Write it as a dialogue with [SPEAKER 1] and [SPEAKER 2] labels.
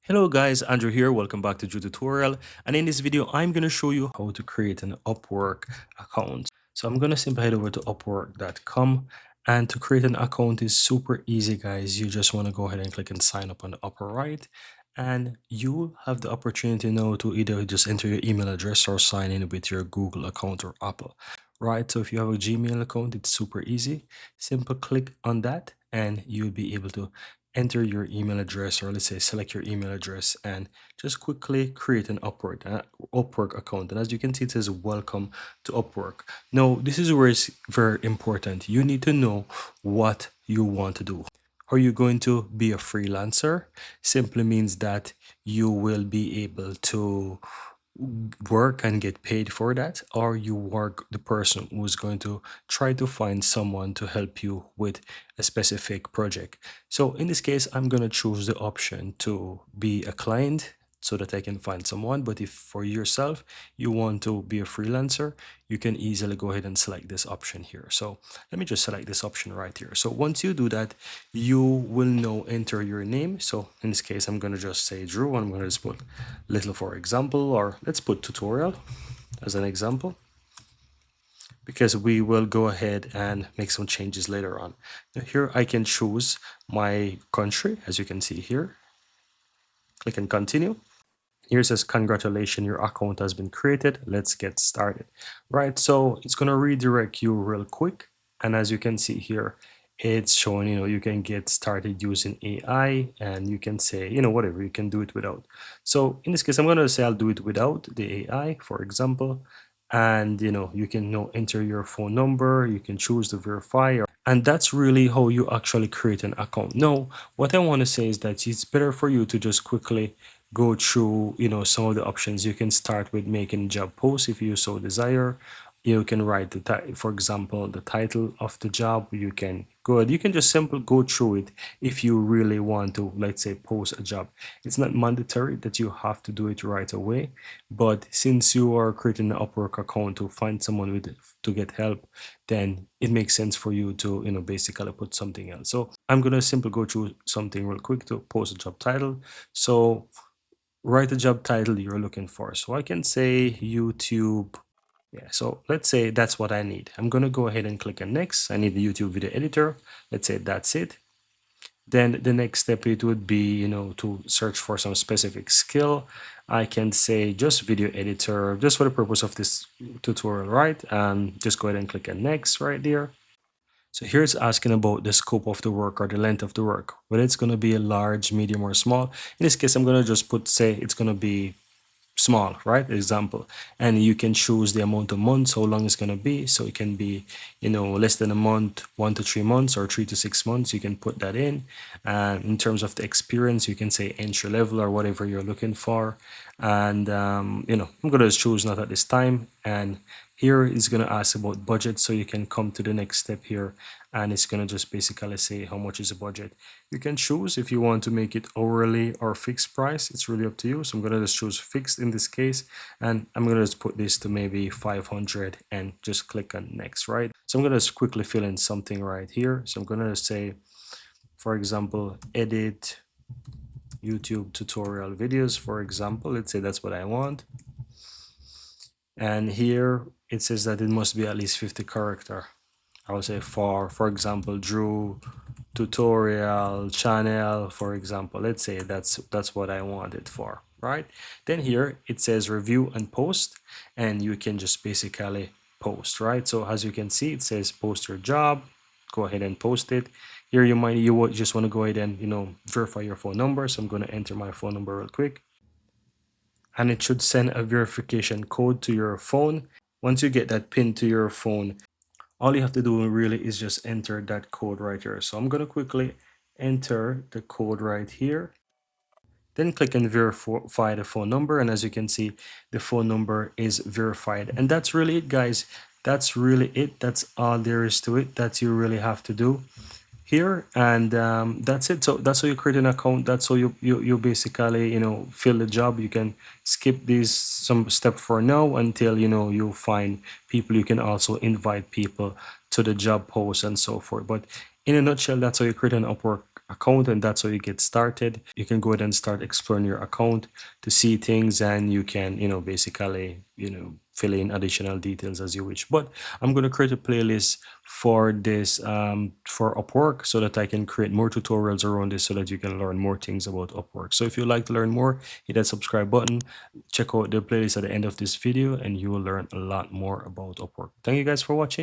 [SPEAKER 1] Hello guys, Andrew here. Welcome back to Drew Tutorial. And in this video, I'm going to show you how to create an Upwork account. So I'm going to simply head over to upwork.com, and to create an account is super easy, guys. You just want to go ahead and click and sign up on the upper right. And you have the opportunity now to either just enter your email address or sign in with your Google account or Apple. Right, so if you have a Gmail account, it's super easy. Simple click on that and you'll be able to enter your email address, or let's say select your email address, and just quickly create an Upwork account. And as you can see, it says welcome to Upwork. Now this is where it's very important. You need to know what you want to do. Are you going to be a freelancer? Simply means that you will be able to work and get paid for that, or you work the person who's going to try to find someone to help you with a specific project. So in this case, I'm going to choose the option to be a client so that I can find someone. But if for yourself you want to be a freelancer, you can easily go ahead and select this option here. So let me just select this option right here. So once you do that, you will now enter your name. So in this case, I'm going to just say Drew. I'm going to just put little for example, or let's put tutorial as an example, because we will go ahead and make some changes later on. Now here I can choose my country, as you can see here. Click and continue. Here it says, congratulations, your account has been created. Let's get started. Right, so it's going to redirect you real quick. And as you can see here, it's showing, you can get started using AI, and you can say, whatever, you can do it without. So in this case, I'm going to say I'll do it without the AI, for example. And, you can enter your phone number, you can choose to verify, and that's really how you actually create an account. Now, what I want to say is that it's better for you to just quickly go through, some of the options. You can start with making job posts if you so desire. You can write for example, the title of the job. You can you can just simply go through it if you really want to, let's say, post a job. It's not mandatory that you have to do it right away, but since you are creating an Upwork account to find someone to get help, then it makes sense for you to, basically put something else. So I'm gonna simply go through something real quick to post a job title. So write the job title you're looking for. So I can say YouTube. Yeah, so let's say that's what I need. I'm going to go ahead and click on next. I need the YouTube video editor. Let's say that's it. Then the next step, it would be, to search for some specific skill. I can say just video editor, just for the purpose of this tutorial, right? And just go ahead and click on next right there. So here it's asking about the scope of the work or the length of the work, whether it's going to be a large, medium, or small. In this case, I'm going to just say it's going to be small, right? Example. And you can choose the amount of months, how long it's going to be. So it can be, less than a month, 1 to 3 months, or 3 to 6 months. You can put that in. And in terms of the experience, you can say entry level or whatever you're looking for. And, I'm going to choose not at this time. And here it's going to ask about budget. So you can come to the next step here, and it's going to just basically say how much is the budget. You can choose if you want to make it hourly or fixed price. It's really up to you. So I'm going to just choose fixed in this case, and I'm going to just put this to maybe 500 and just click on next, right? So I'm going to just quickly fill in something right here. So I'm going to say, for example, edit YouTube tutorial videos, for example. Let's say that's what I want. And here it says that it must be at least 50 character. I would say for example, Drew tutorial channel, for example. Let's say that's what I want it for, right? Then here it says review and post, and you can just basically post, right? So as you can see, it says post your job. Go ahead and post it. Here you would just want to go ahead and verify your phone number. So I'm going to enter my phone number real quick, and it should send a verification code to your phone. Once you get that pin to your phone, all you have to do really is just enter that code right here. So I'm going to quickly enter the code right here, then click and verify the phone number. And as you can see, the phone number is verified. And that's really it, guys. That's really it. That's all there is to it that you really have to do here. And that's it. So that's how you create an account. That's how you basically fill the job. You can skip these some step for now until you find people. You can also invite people to the job post and so forth. But In a nutshell, that's how you create an Upwork account, and that's how you get started. You can go ahead and start exploring your account to see things, and you can, basically, fill in additional details as you wish. But I'm going to create a playlist for this, for Upwork, so that I can create more tutorials around this so that you can learn more things about Upwork. So if you'd like to learn more, hit that subscribe button, check out the playlist at the end of this video, and you will learn a lot more about Upwork. Thank you guys for watching.